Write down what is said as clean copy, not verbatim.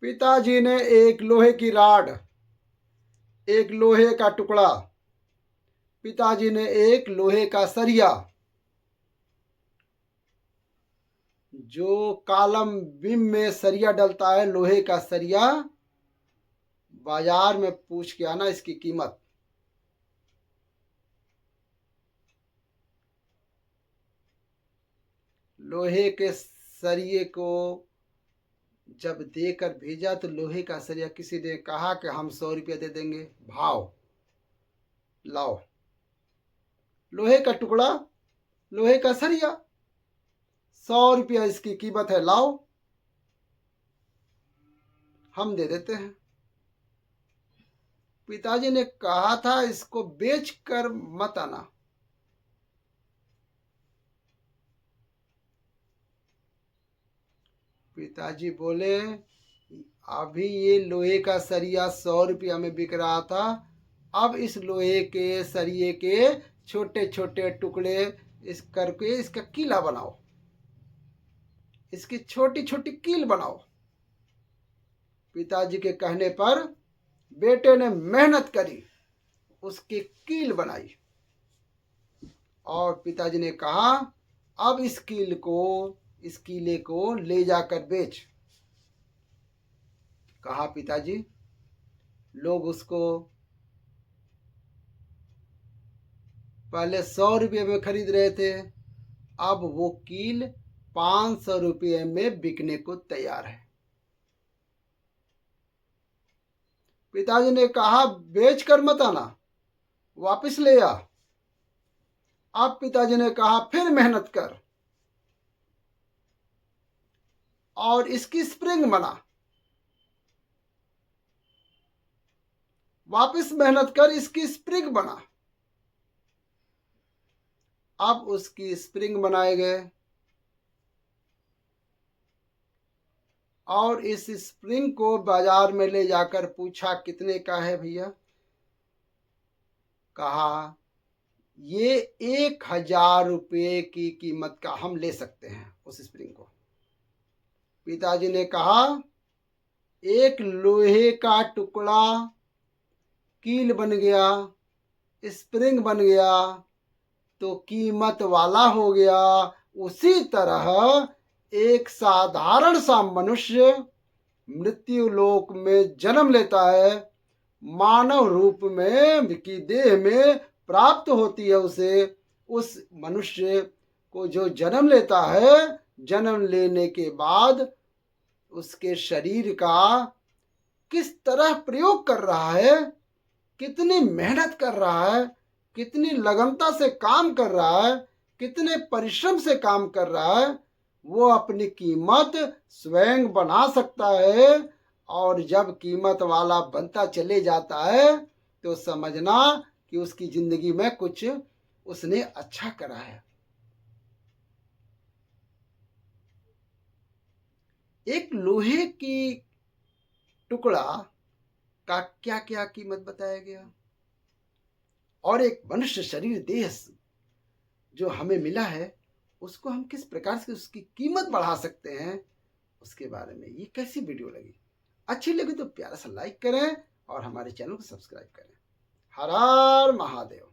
पिताजी ने एक लोहे की राड, एक लोहे का टुकड़ा, पिताजी ने एक लोहे का सरिया, जो कॉलम बीम में सरिया डलता है, लोहे का सरिया, बाजार में पूछ के आना इसकी कीमत। लोहे के सरिये को जब देकर भेजा तो लोहे का सरिया किसी ने कहा कि हम 100 रुपया दे देंगे, भाव लाओ। लोहे का टुकड़ा, लोहे का सरिया, 100 रुपया इसकी कीमत है, लाओ हम दे देते हैं। पिताजी ने कहा था इसको बेच कर मत आना। पिताजी बोले अभी ये लोहे का सरिया 100 रुपया में बिक रहा था, अब इस लोहे के सरिये के छोटे छोटे टुकड़े इस करके इसका कीला बनाओ, इसकी छोटी छोटी कील बनाओ। पिताजी के कहने पर बेटे ने मेहनत करी, उसकी कील बनाई और पिताजी ने कहा अब इस कीले को ले जाकर बेच। कहा पिताजी, लोग उसको पहले 100 रुपये में खरीद रहे थे, अब वो कील 500 रुपये में बिकने को तैयार है। पिताजी ने कहा बेच कर मत आना, वापस ले आ। अब पिताजी ने कहा फिर मेहनत कर और इसकी स्प्रिंग बना, वापस मेहनत कर, इसकी स्प्रिंग बना। अब उसकी स्प्रिंग बनाए गए और इस स्प्रिंग को बाजार में ले जाकर पूछा कितने का है भैया। कहा ये 1000 रुपये की कीमत का हम ले सकते हैं उस स्प्रिंग को। पिताजी ने कहा एक लोहे का टुकड़ा कील बन गया, स्प्रिंग बन गया तो कीमत वाला हो गया। उसी तरह एक साधारण सा मनुष्य मृत्यु लोक में जन्म लेता है, मानव रूप में की देह में प्राप्त होती है उसे। उस मनुष्य को जो जन्म लेता है, जन्म लेने के बाद उसके शरीर का किस तरह प्रयोग कर रहा है, कितनी मेहनत कर रहा है, कितनी लगनता से काम कर रहा है, कितने परिश्रम से काम कर रहा है, वो अपनी कीमत स्वयं बना सकता है। और जब कीमत वाला बनता चले जाता है तो समझना कि उसकी जिंदगी में कुछ उसने अच्छा करा है। एक लोहे की टुकड़ा का क्या क्या कीमत बताया गया और एक मनुष्य शरीर देह जो हमें मिला है उसको हम किस प्रकार से उसकी कीमत बढ़ा सकते हैं, उसके बारे में ये कैसी वीडियो लगी। अच्छी लगी तो प्यारा सा लाइक करें और हमारे चैनल को सब्सक्राइब करें। हर हर महादेव।